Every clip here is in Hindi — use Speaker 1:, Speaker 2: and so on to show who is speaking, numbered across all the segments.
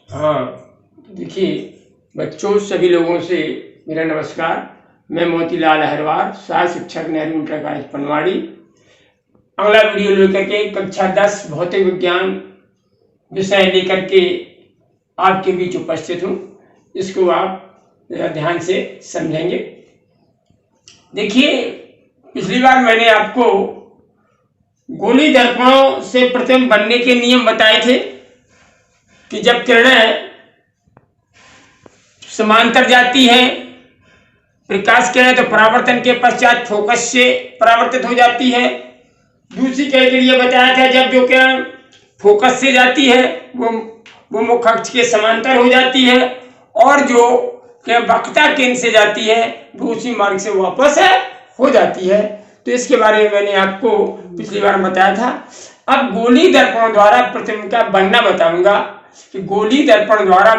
Speaker 1: हाँ, देखिए बच्चों, सभी लोगों से मेरा नमस्कार। मैं मोतीलाल अहरवार, सहायक शिक्षक, नेहरू इंटर कॉलेज पनवाड़ी। अगला वीडियो लेकर के कक्षा 10 भौतिक विज्ञान विषय लेकर के आपके बीच उपस्थित हूँ। इसको आप जरा ध्यान से समझेंगे। देखिए, पिछली बार मैंने आपको गोली दर्पणों से प्रतिबिंब बनने के नियम बताए थे कि जब किरणें समांतर जाती है, प्रकाश किरणें, तो परावर्तन के पश्चात फोकस से परावर्तित हो जाती है। दूसरी कड़ी के लिए बताया था, जब जो किरण फोकस से जाती है वो मुख्य अक्ष के समांतर हो जाती है, और जो वक्रता केंद्र से जाती है वो उसी मार्ग से वापस हो जाती है। तो इसके बारे में मैंने आपको पिछली बार बताया था। अब गोली दर्पणों द्वारा प्रतिबिंब का बनना बताऊंगा कि गोली दर्पणों द्वारा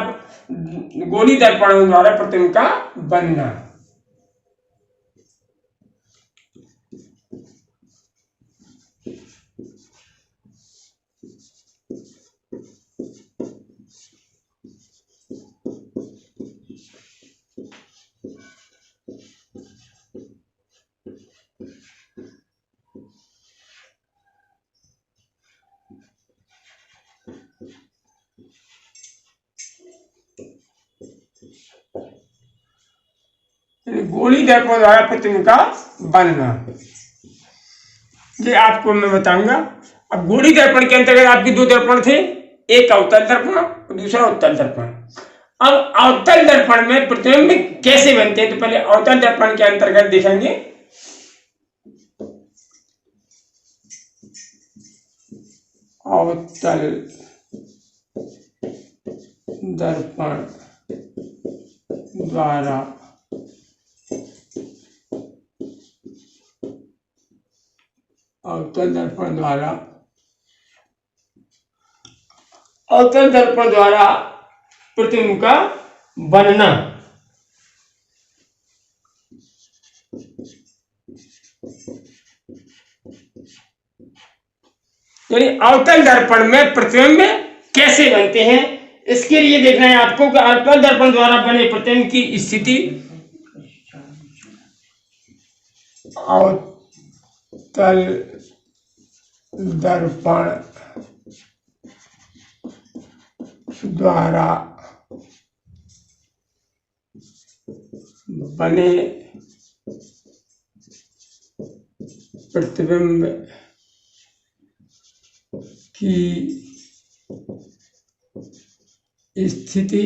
Speaker 1: प्रतिबिंब का बनना। गोली दर्पण द्वारा प्रतिबिंब का बनना, ये आपको मैं बताऊंगा। अब गोली दर्पण के अंतर्गत आपके दो दर्पण थे, एक अवतल दर्पण और दूसरा उत्तल दर्पण। अब अवतल दर्पण में प्रतिबिंब कैसे बनते हैं, तो पहले अवतल दर्पण के अंतर्गत देखेंगे। अवतल दर्पण द्वारा अवतल दर्पण द्वारा प्रतिबिंब का बनना। यानी अवतल दर्पण में प्रतिबिंब कैसे बनते हैं, इसके लिए देखना है आपको कि अवतल दर्पण द्वारा बने प्रतिबिंब की स्थिति अवतल दर्पण द्वारा बने प्रतिबिंब की स्थिति,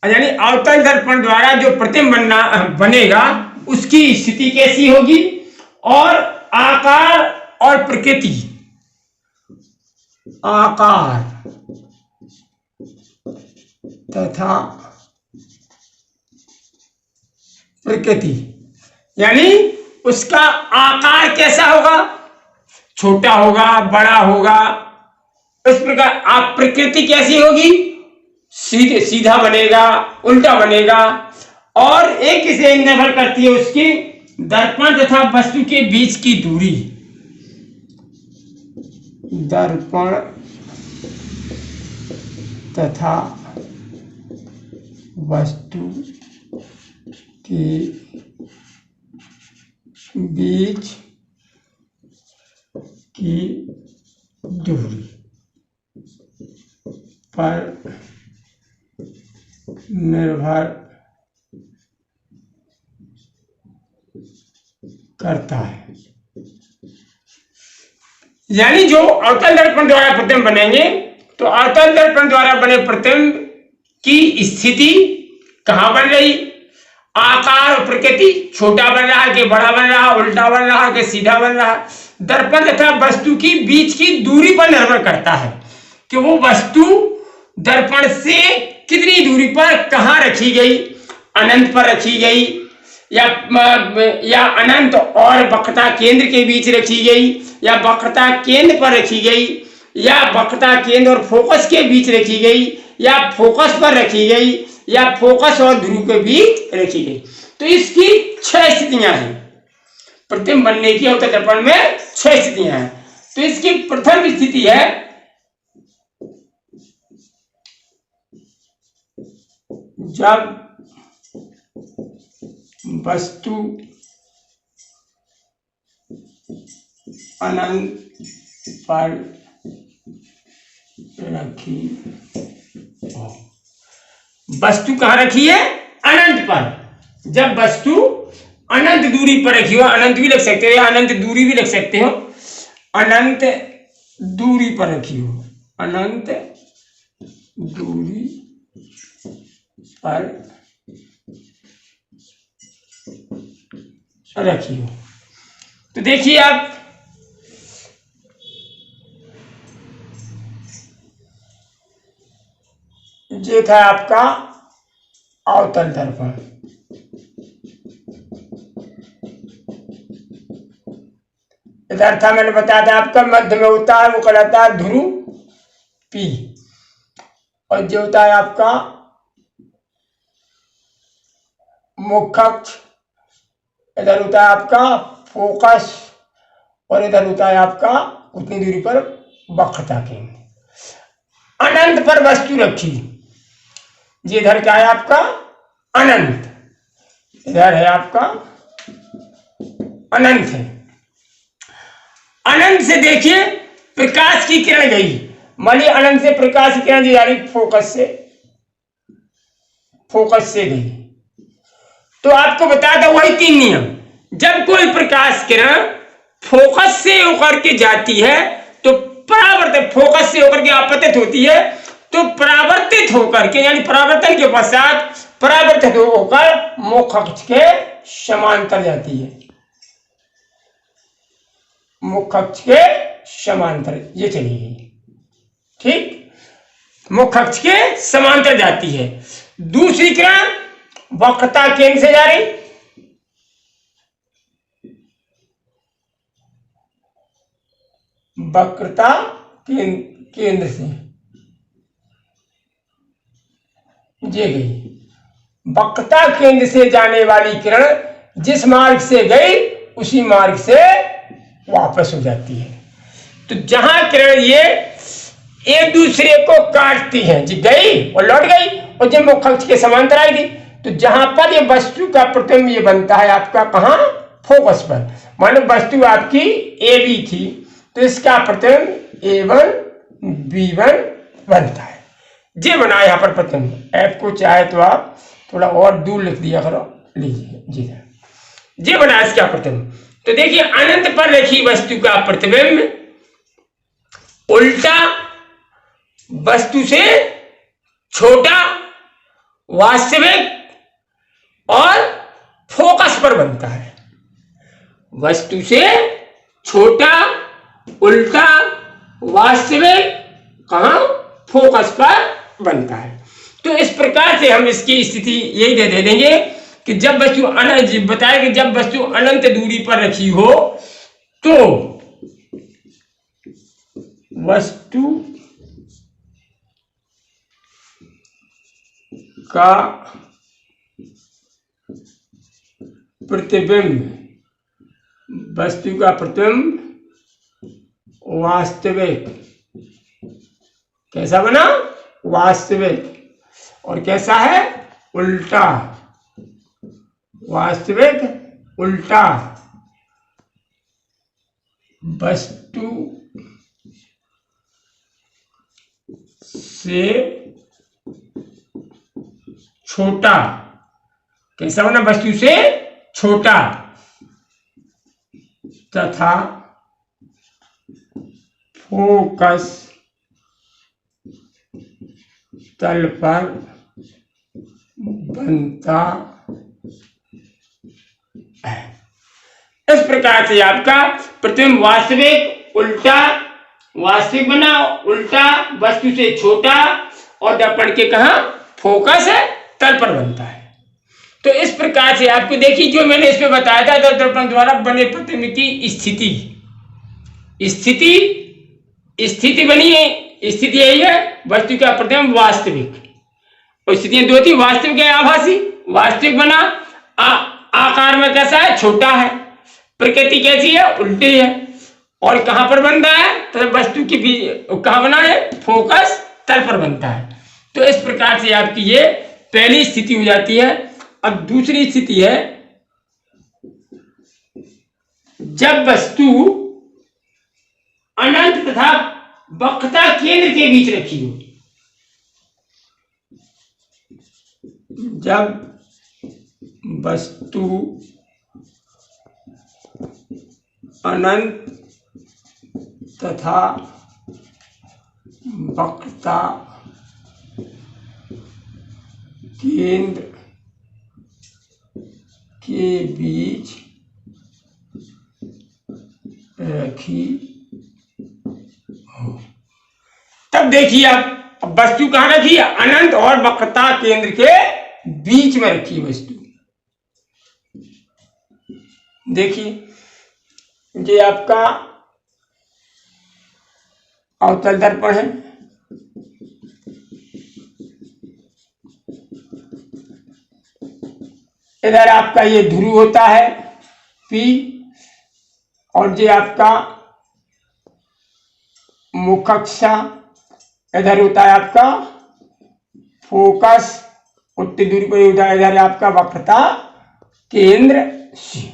Speaker 1: यानी अवतल दर्पण द्वारा जो प्रतिबिंब बनेगा उसकी स्थिति कैसी होगी, और आकार और प्रकृति, आकार तथा प्रकृति, यानी उसका आकार कैसा होगा, छोटा होगा, बड़ा होगा। इस प्रकार आप प्रकृति कैसी होगी, सीधा बनेगा, उल्टा बनेगा। और एक इसे निर्भर करती है उसकी दर्पण तथा वस्तु के बीच की दूरी, दर्पण तथा वस्तु के बीच की दूरी पर निर्भर करता है। यानी जो अवतल दर्पण द्वारा प्रतिबिंब बनेंगे, तो अवतल दर्पण द्वारा बने प्रतिबिंब की स्थिति कहां बन रही, आकार और प्रकृति, छोटा बन रहा है कि बड़ा बन रहा, उल्टा बन रहा कि सीधा बन रहा। दर्पण तथा वस्तु की बीच की दूरी पर निर्भर करता है कि वो वस्तु दर्पण से कितनी दूरी पर कहां रखी गई, अनंत पर रखी गई या अनंत और वक्रता केंद्र के बीच रखी गई, या वक्रता केंद्र पर रखी गई, या वक्रता केंद्र और फोकस के बीच रखी गई, या फोकस पर रखी गई, या फोकस और ध्रुव के बीच रखी गई। तो इसकी 6 स्थितियां हैं। प्रतिबिंब बनने की अवतल दर्पण में 6 स्थितियां हैं। तो इसकी प्रथम स्थिति है जब वस्तु अनंत पर रखी हो। वस्तु कहाँ रखी है? अनंत पर। जब वस्तु अनंत दूरी पर रखी हो, अनंत भी लिख सकते हो या अनंत दूरी भी लिख सकते हो, अनंत दूरी पर रखी हो, अनंत दूरी पर रखी हो। तो देखिए आप ये था आपका अवतल दर्पण। इधर था, मैंने बताया था आपका मध्य में होता है वो कहलाता है ध्रुव P, और जो होता है आपका मुख्य अक्ष, इधर होता है आपका फोकस, और इधर होता है आपका उतनी दूरी पर वक्रता केंद्र। अनंत पर वस्तु रखी, ये इधर क्या है आपका अनंत, इधर है आपका अनंत है। अनंत से देखिए प्रकाश की किरण गई, मान लीजिए अनंत से प्रकाश की किरण जा रही फोकस से गई, तो आपको बताया था वही 3 नियम। जब कोई प्रकाश किरण फोकस से होकर के जाती है तो परावर्तित, फोकस से होकर के आपतित होती है तो परावर्तित होकर के, यानी परावर्तन के पश्चात परावर्तित होकर मुख्य अक्ष के समांतर जाती है, मुख्य अक्ष के समांतर ये चली गई, ठीक, मुख्य अक्ष के समांतर जाती है। दूसरी किरण वक्रता केंद्र से जा रही, वक्रता केंद्र से ये गई। वक्रता केंद्र से जाने वाली किरण जिस मार्ग से गई उसी मार्ग से वापस हो जाती है। तो जहां किरण ये एक दूसरे को काटती हैं, जी गई और लौट गई और जब मुख्य अक्ष के समांतर आएगी, तो जहां पर ये वस्तु का प्रतिबिंब ये बनता है आपका कहां? फोकस पर। मानो वस्तु आपकी ए बी थी तो इसका प्रतिबिंब A1 B1 बनता है, ये बना यहाँ पर प्रतिबिंब। एफ को चाहे तो आप थोड़ा और दूर लिख दिया करो, लीजिए जी, ये बना इसका प्रतिबिंब। तो देखिए अनंत पर रखी वस्तु का प्रतिबिंब उल्टा वस्तु से छोटा, वास्तविक और फोकस पर बनता है। वस्तु से छोटा, उल्टा, वास्तविक, कहां? फोकस पर बनता है। तो इस प्रकार से हम इसकी स्थिति यही दे देंगे कि जब वस्तु अनंत, बताया कि जब वस्तु अनंत दूरी पर रखी हो तो वस्तु का प्रतिबिंब, वस्तु का प्रतिबिंब वास्तविक, कैसा बना? वास्तविक। और कैसा है? उल्टा, वास्तविक उल्टा। वस्तु से छोटा, कैसा बना? वस्तु से छोटा तथा फोकस तल पर बनता है। इस प्रकार से आपका प्रतिबिंब वास्तविक, उल्टा, वास्तविक बना, उल्टा, वस्तु से छोटा और दर्पण के कहा? फोकस है तल पर बनता है। तो इस प्रकार से आपको देखिए जो मैंने इसमें बताया था, दर्पण द्वारा बने प्रतिबिंब की स्थिति बनी है। स्थिति यही है, वस्तु का प्रतिबिंब वास्तविक, और स्थितियां 2 थी, वास्तविक है आभासी। वास्तविक बना, आकार में कैसा है? छोटा है। प्रकृति कैसी है? उल्टी है। और कहां पर बनता है? तो वस्तु की कहां बना है? फोकस तल पर बनता है। तो इस प्रकार से आपकी ये पहली स्थिति हो जाती है। अब दूसरी स्थिति है जब वस्तु अनंत तथा वक्रता केंद्र के बीच रखी हो। जब वस्तु अनंत तथा वक्रता केंद्र के बीच रखी हो। तब देखिए अब वस्तु कहां रखी है? अनंत और वक्रता केंद्र के बीच में रखी वस्तु। देखिए ये आपका अवतल दर्पण है। इधर आपका ये ध्रुव होता है P, और ये आपका मुखक्षा, इधर होता है आपका फोकस, उतनी दूरी पर होता है इधर आपका वक्रता केंद्र C।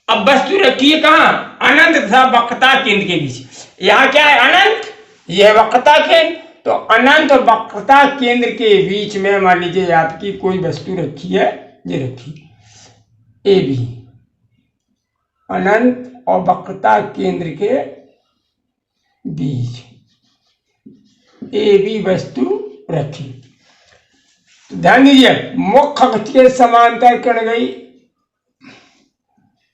Speaker 1: अब वस्तु रखी है कहां? अनंत तथा वक्रता केंद्र के बीच। यहां क्या है? अनंत, यह वक्रता केंद्र। तो अनंत और वक्रता केंद्र के बीच में मान लीजिए आपकी कोई वस्तु रखी है, ये रखी ए बी, अनंत और वक्रता केंद्र के बीच ए बी वस्तु रखी। तो ध्यान दीजिए, मुख्य अक्ष के समांतर किरण गई,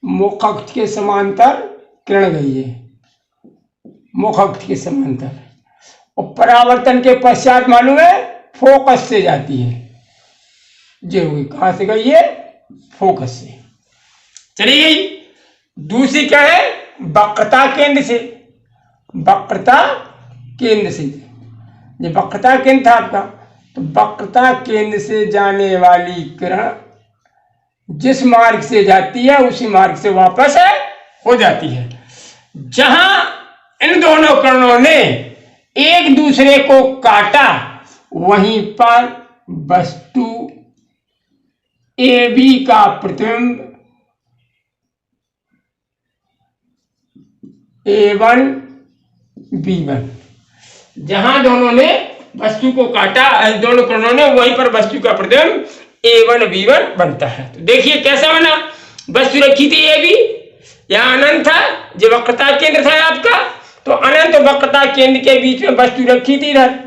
Speaker 1: मुख्य अक्ष के समांतर किरण गई है, मुख्य अक्ष के समांतर, और परावर्तन के पश्चात मालूम है फोकस से जाती है। ये हुई कहां से गई है? फोकस से चली गई। दूसरी क्या है? वक्रता केंद्र से, वक्रता केंद्र से। ये वक्रता केंद्र था आपका, तो वक्रता केंद्र से जाने वाली किरण जिस मार्ग से जाती है उसी मार्ग से वापस हो जाती है। जहां इन दोनों किरणों ने एक दूसरे को काटा, वहीं पर वस्तु ए बी का प्रतिबिंब A1 B1, जहां दोनों ने वस्तु को काटा, दोनों किरणों ने, वहीं पर वस्तु का प्रतिबिंब A1 B1 बनता है। तो देखिए कैसा बना? वस्तु रखी थी ए बी, यहां अनंत था, जो वक्रता केंद्र था आपका, तो अनंत वक्रता केंद्र के बीच में वस्तु रखी थी। इधर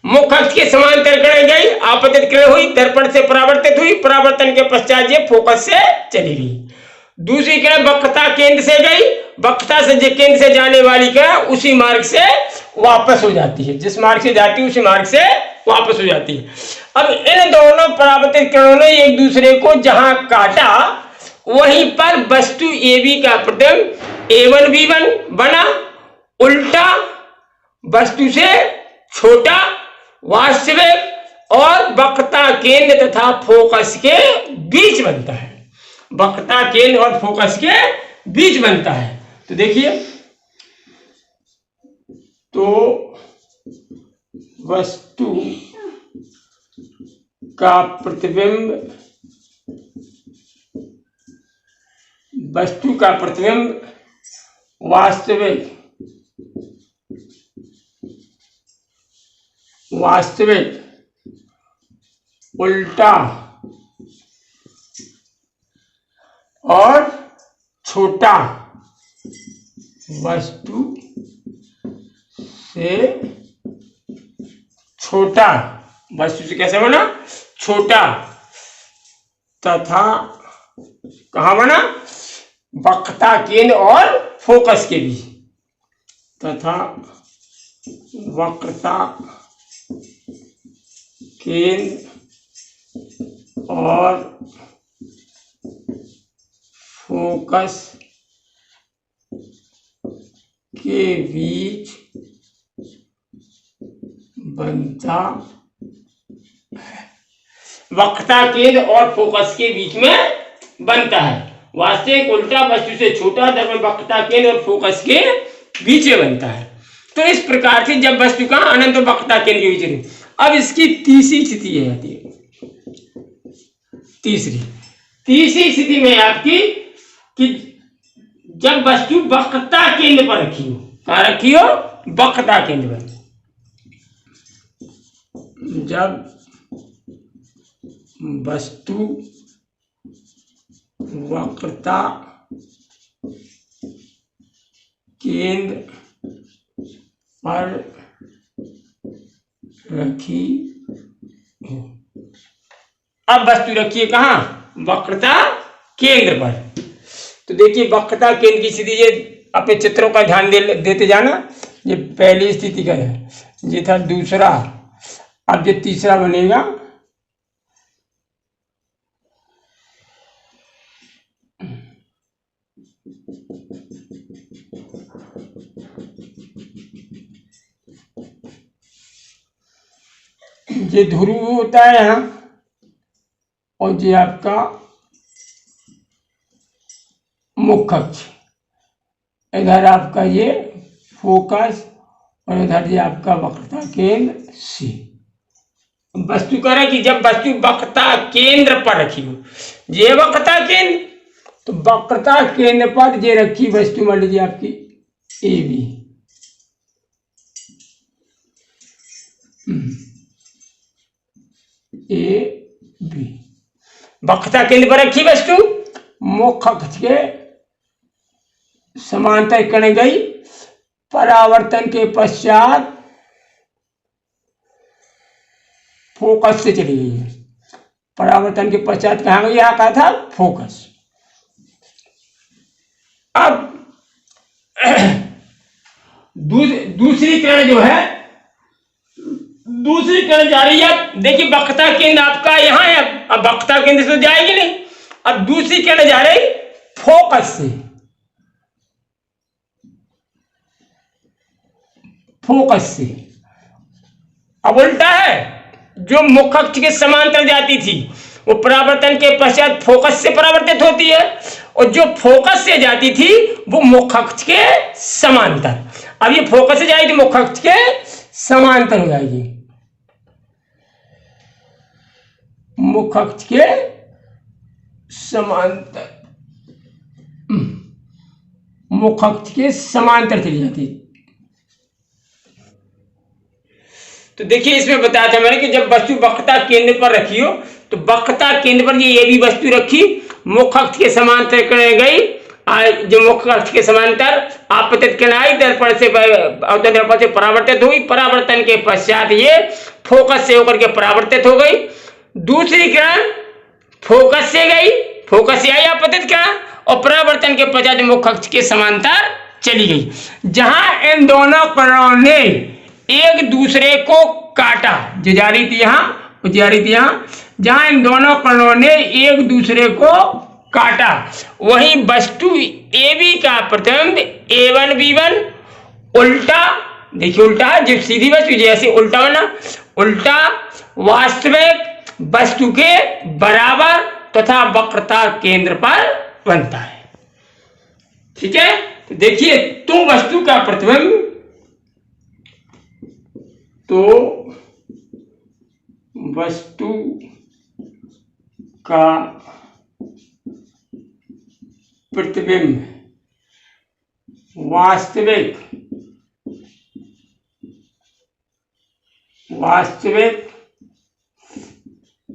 Speaker 1: मुख्य अक्ष के समांतर किरण गई, आपतित किरण हुई, दर्पण से परावर्तित हुई, परावर्तन के पश्चात ये फोकस से चली गई। दूसरी किरण वक्रता केंद्र से गई, वक्रता से केंद्र से जाने वाली किरण उसी मार्ग से वापस हो जाती है, जिस मार्ग से जाती है उसी मार्ग से वापस हो जाती है। अब इन दोनों परावर्तित किरणों ने एक दूसरे को जहां काटा, वहीं पर वस्तु ए बी का प्रतिबिंब A1 B1 बना। उल्टा वस्तु से छोटा वास्तविक और वक्रता केंद्र तथा फोकस के बीच बनता है, वक्रता केंद्र और फोकस के बीच बनता है। तो देखिए, तो वस्तु का प्रतिबिंब, वस्तु का प्रतिबिंब वास्तविक उल्टा और छोटा वस्तु से छोटा, वस्तु से कैसे बना? छोटा, तथा कहां बना? वक्रता केंद्र और फोकस के बीच, तथा वक्रता केंद्र और फोकस के बीच बनता है। वक्रता केंद्र और फोकस के बीच में बनता है। वास्तविक उल्टा वस्तु से छोटा, दर्पण वक्रता केंद्र और फोकस के बीच में बनता है। तो इस प्रकार से जब वस्तु का अनंत वक्रता केंद्र के बीच में, अब इसकी तीसरी स्थिति है आती है। तीसरी स्थिति में आपकी कि जब वस्तु वक्रता केंद्र पर रखी हो, कहाँ रखी हो? वक्रता केंद्र पर। जब वस्तु वक्रता केंद्र पर रखी हो। अब वस्तु रखिए कहाँ? वक्रता केंद्र पर। तो देखिए वक्रता केंद्र की स्थिति, ये अपने चित्रों का ध्यान देते जाना। ये पहली स्थिति का है, ये था दूसरा, अब ये तीसरा बनेगा। ये ध्रुव होता है यहाँ, और ये आपका मुख्य अक्ष, इधर आपका ये फोकस, और इधर ये आपका वक्रता केंद्र सी। वस्तु कह रहा है कि जब वस्तु वक्रता केंद्र पर रखी हो, ये वक्रता केंद्र, तो वक्रता केंद्र पर ये रखी वस्तु मान लीजिए आपकी ए बी, ए बी, वक्रता केंद्र पर रखी वस्तु मुख्य अक्ष के समांतर कण गई, परावर्तन के पश्चात फोकस से चली गई है। परावर्तन के पश्चात कहाँ गई? यहाँ कहा था फोकस। अब दूसरी किरण जो है, दूसरी किरण जा रही है। देखिए वक्रता केंद्र आपका यहाँ है, अब वक्रता केंद्र से तो जाएगी नहीं। अब दूसरी किरण जा रही फोकस से, फोकस से। अब उल्टा है, जो मुख्य अक्ष के समांतर जाती थी वो परावर्तन के पश्चात फोकस से परावर्तित होती है, और जो फोकस से जाती थी वो मुख्य अक्ष के समांतर। अब ये फोकस से जाएगी मुख्य अक्ष के समांतर हो जाएगी, मुख्य अक्ष के समांतर, मुख्य अक्ष के समांतर चली जाती। तो देखिए इसमें बताया था मैंने कि जब वस्तु वक्रता केंद्र पर रखी हो, तो वक्रता केंद्र पर ये भी वस्तु रखी, मुख्य अक्ष के समांतर गई, जो मुख्य अक्ष के समांतर आपतित किरण आई, दर्पण से परावर्तित हुई, परावर्तन के पश्चात ये फोकस से होकर के परावर्तित हो गई। दूसरी किरण फोकस से गई, फोकस से आई आपतित किरण, और परावर्तन के पश्चात मुख्य अक्ष के समांतर चली गई। जहां इन दोनों किरणों ने एक दूसरे को काटा, जो जा रही थी यहाँ, वो जा रही थी यहाँ, जहां इन दोनों किरणों ने एक दूसरे को काटा, वही वस्तु ए बी का प्रतिबिंब A1 B1 उल्टा, देखिए उल्टा, जब सीधी वस्तु जैसे उल्टा बना, उल्टा वास्तविक वस्तु के बराबर तथा वक्रता केंद्र पर बनता है। ठीक है, तो देखिए तो वस्तु का प्रतिबिंब, तो वस्तु का प्रतिबिंब वास्तविक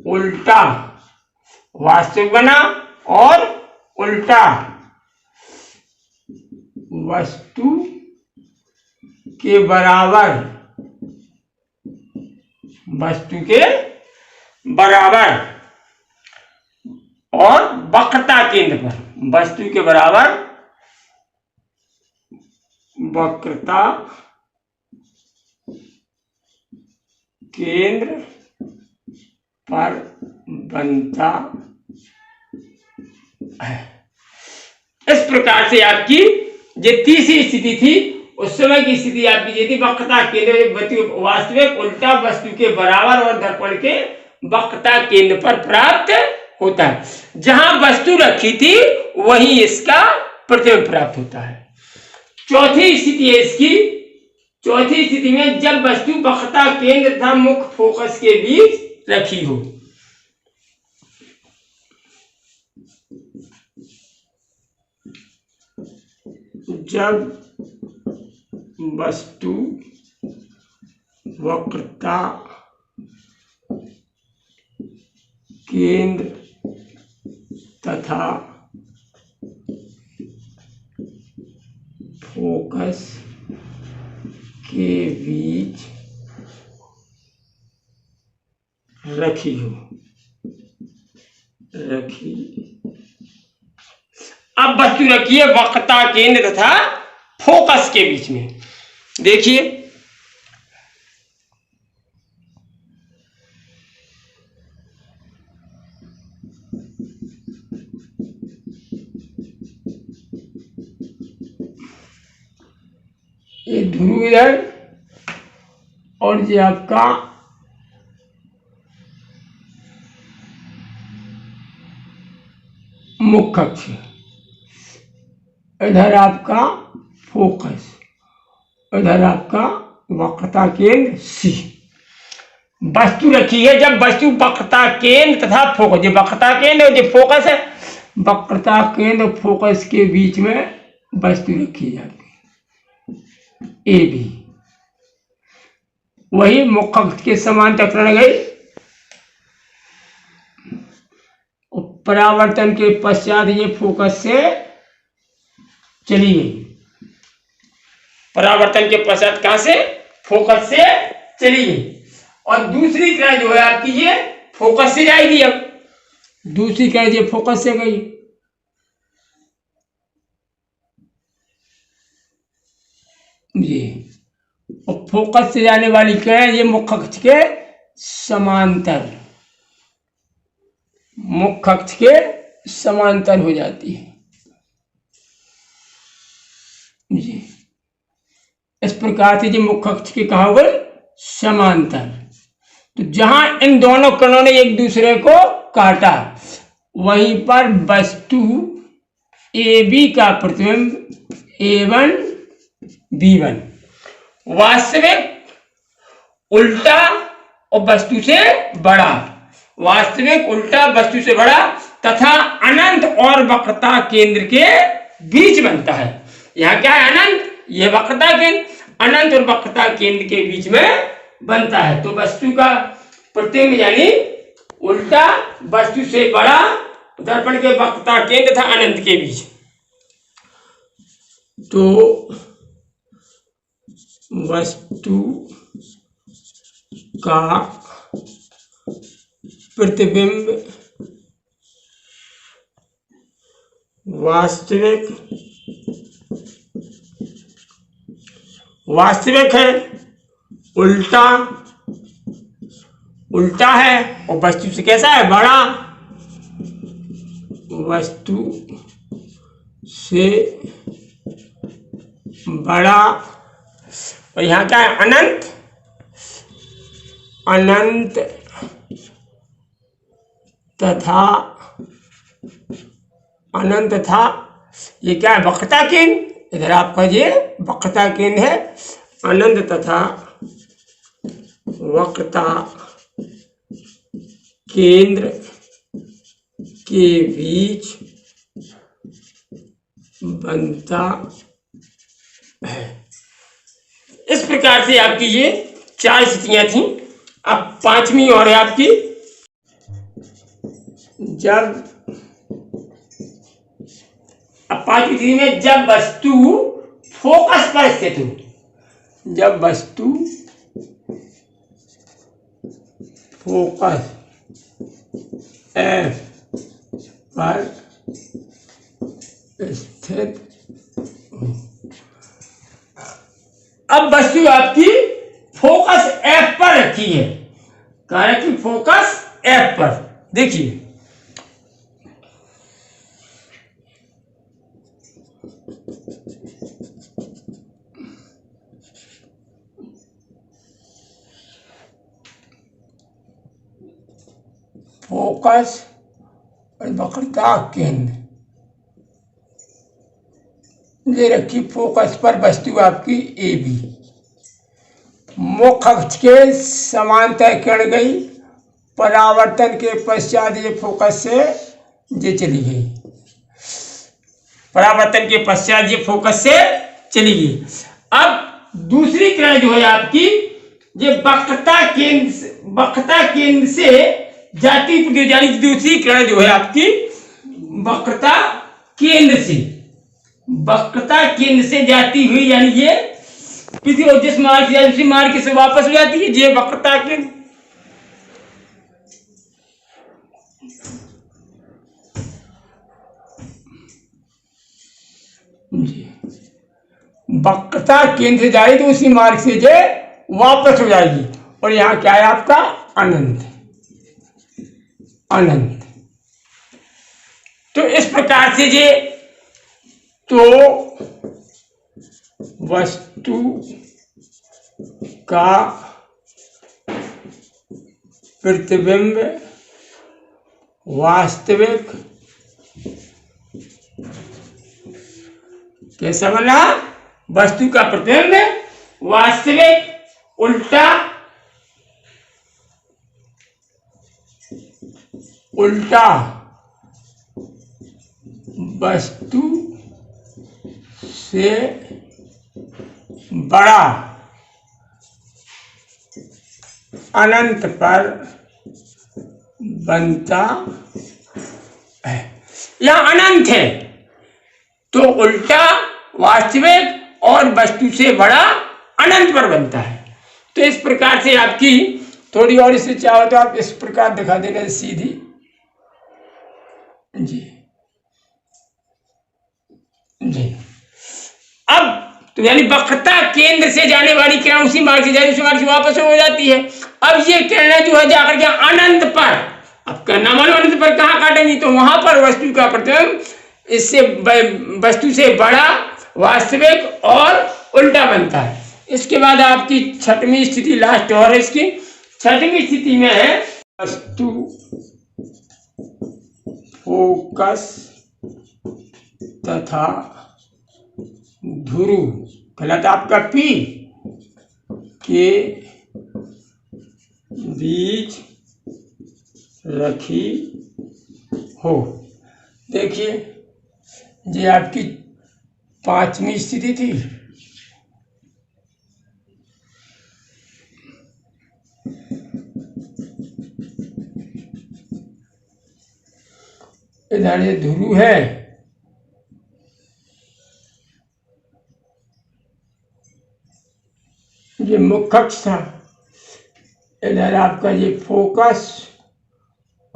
Speaker 1: उल्टा, वास्तविक बना और उल्टा वस्तु के बराबर, वस्तु के बराबर और वक्रता केंद्र पर, वस्तु के बराबर वक्रता केंद्र पर बनता है। इस प्रकार से आपकी जो तीसरी स्थिति थी, उस समय की स्थिति आपकी ये थी, वक्रता केंद्र वास्तविक उल्टा वस्तु के बराबर और दर्पण के वक्रता केंद्र पर प्राप्त होता है। जहां वस्तु रखी थी वहीं इसका प्रतिबिंब प्राप्त होता है। चौथी स्थिति है इसकी, चौथी स्थिति में जब वस्तु वक्रता केंद्र तथा मुख्य फोकस के बीच रखी हो। जब वस्तु वक्रता केंद्र तथा फोकस के बीच रखी हो। अब वस्तु रखी है वक्रता केंद्र तथा फोकस के बीच में। देखिए ये ध्रुव इधर और ये आपका मुख्य अक्ष, इधर आपका फोकस, इधर आपका वक्रता केंद्र सी। वस्तु रखी है जब वस्तु वक्रता केंद्र तथा फोकस, ये वक्रता केंद्र और ये फोकस है, वक्रता केंद्र फोकस के बीच में वस्तु रखी जाती है ए बी। वही मुख्य अक्ष के समान टकराने गई, परावर्तन के पश्चात ये फोकस से चली गई। परावर्तन के पश्चात कहां से? फोकस से चली गई। और दूसरी किरण जो है आपकी ये फोकस से जाएगी। अब दूसरी किरण ये फोकस से गई, ये और फोकस से जाने वाली किरण ये मुख्य अक्ष के समांतर, मुख्य अक्ष के समांतर हो जाती है जी। इस प्रकार से जो मुख्य अक्ष के कहा हुआ समांतर, तो जहां इन दोनों किरणों ने एक दूसरे को काटा वहीं पर वस्तु ए बी का प्रतिबिंब A1 B1 वास्तविक उल्टा और वस्तु से बड़ा, वास्तविक उल्टा वस्तु से बड़ा तथा अनंत और वक्रता केंद्र के बीच बनता है। यहाँ क्या है? अनंत, ये वक्रता केंद्र, अनंत और वक्रता केंद्र के बीच में बनता है। तो वस्तु का प्रतिबिंब यानी उल्टा वस्तु से बड़ा, दर्पण के वक्रता केंद्र तथा अनंत के बीच। तो वस्तु का प्रतिबिंब वास्तविक है, उल्टा है और वस्तु से कैसा है? बड़ा, वस्तु से बड़ा। और यहाँ क्या है? अनंत, अनंत तथा ये क्या है? वक्रता केंद्र। इधर आपका ये वक्रता केंद्र है, अनंत तथा वक्रता केंद्र के बीच बनता है। इस प्रकार से आपकी ये 4 स्थितियां थी। अब 5वीं और है आपकी, जब अब 5वीं स्थिति में जब वस्तु फोकस पर स्थित हो, जब वस्तु फोकस F पर स्थित। अब वस्तु आपकी फोकस F पर रखी है, कारण कि फोकस F पर। देखिए फोकस और वक्रता केंद्र ये रखी फोकस पर वस्तु आपकी ए बी। मुख अक्ष के समांतर किरण गई, परावर्तन के पश्चात ये फोकस से ये चली गई, परावर्तन के पश्चात ये फोकस से चली गई। अब दूसरी किरण जो है आपकी ये वक्रता केंद्र से जाती हुई, यानी दूसरी किरण जो है आपकी वक्रता केंद्र से जाती हुई, यानी ये किसी और जिस मार्ग से उसी मार्ग से वापस हो जाती है, ये वक्रता केंद्र। वक्रता केंद्र से जाएगी तो उसी मार्ग से ये वापस हो जाएगी, और यहां क्या है आपका अनंत। तो इस प्रकार से ये तो वस्तु का प्रतिबिंब वास्तविक कैसा बना? वस्तु का प्रतिबिंब वास्तविक उल्टा वस्तु से बड़ा अनंत पर बनता है। यह अनंत है तो उल्टा वास्तविक और वस्तु से बड़ा अनंत पर बनता है। तो इस प्रकार से आपकी थोड़ी और इससे चाहो तो आप इस प्रकार दिखा देना सीधी जी। अब तो यानी वक्रता केंद्र से जाने वाली किरण उसी मार्ग से जाती है, उसी मार्ग से वापस हो जाती है। अब ये किरणें जो है जाकर के अनंत पर, अब करना मानो अनंत पर कहाँ काटेंगी, तो वहां पर वस्तु का प्रतिबिंब इससे वस्तु से बड़ा वास्तविक और उल्टा बनता है। इसके बाद आपकी छठवीं स्थिति लास्ट और है। इसकी छठवीं स्थिति में है वस्तु फोकस तथा ध्रुव गलत आपका पी के बीच रखी हो। देखिए ये आपकी पांचवी स्थिति थी। इधर ये ध्रुव है, ये मुख्य अक्ष था, इधर आपका ये फोकस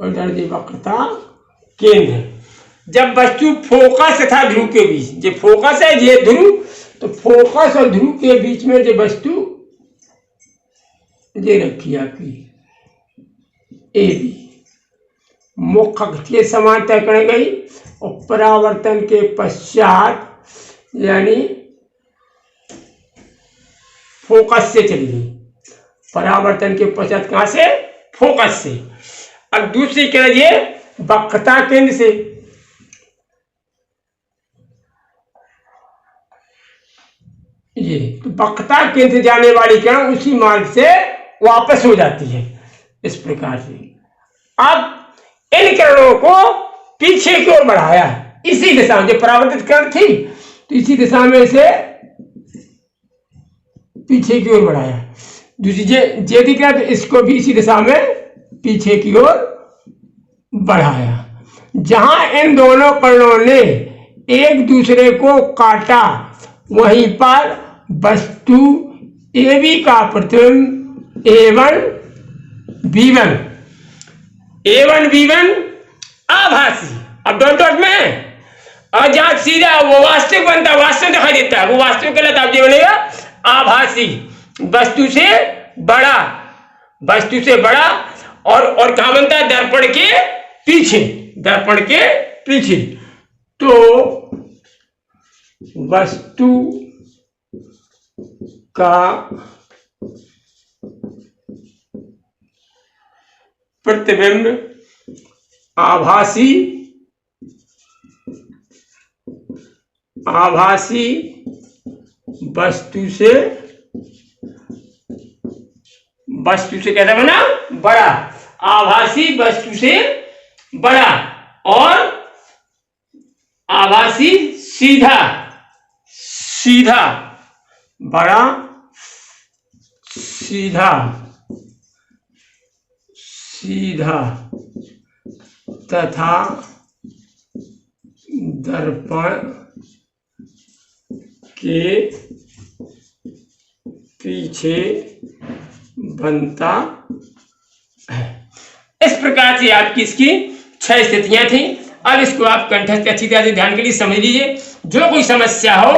Speaker 1: और इधर ये वक्रता केंद्र। जब वस्तु फोकस तथा ध्रुव के बीच, ये फोकस है ये ध्रुव, तो फोकस और ध्रुव के बीच में ये वस्तु ये रखी आपकी ए बी, मुख्य अक्ष के समांतर कर गई और परावर्तन के पश्चात यानी फोकस से चली गई। परावर्तन के पश्चात कहां से? फोकस से। अब दूसरी किरण ये वक्रता केंद्र से, ये तो वक्रता केंद्र से जाने वाली किरण उसी मार्ग से वापस हो जाती है इस प्रकार से। अब इन किरणों को पीछे की ओर बढ़ाया इसी दिशा में, जो परावर्तित किरण थी तो इसी दिशा में इसे पीछे की ओर बढ़ाया। दूसरी जे दिख रहा तो इसको भी इसी दिशा में पीछे की ओर बढ़ाया। जहां इन दोनों किरणों ने एक दूसरे को काटा वहीं पर वस्तु AB का प्रतिबिंब A1 B1 आभासी। अब डॉट डॉट में और जहां सीधा वो वास्तविक बनता है, वास्तविक दिखाई देता है, वो वास्तविक गलत आप ये बनेगा आभासी। वस्तु से बड़ा और कहां बनता है? दर्पण के पीछे। तो वस्तु का प्रतिबिंब आभासी वस्तु से वस्तु से कैसा बना, बड़ा, आभासी वस्तु से बड़ा, और आभासी सीधा, सीधा, बड़ा, सीधा, सीधा, तथा दर्पण के पीछे बनता है। इस प्रकार से आपकी इसकी 6 स्थितियां थी। अब इसको आप कंठस्थ अच्छी तरह से ध्यान के लिए समझ लीजिए। जो कोई समस्या हो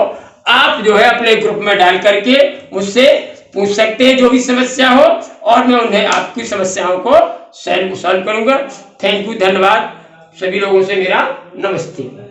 Speaker 1: आप जो है अपने ग्रुप में डाल करके मुझसे पूछ सकते हैं, जो भी समस्या हो, और मैं उन्हें आपकी समस्याओं को सॉल्व करूंगा। थैंक यू, धन्यवाद। सभी लोगों से मेरा नमस्ते।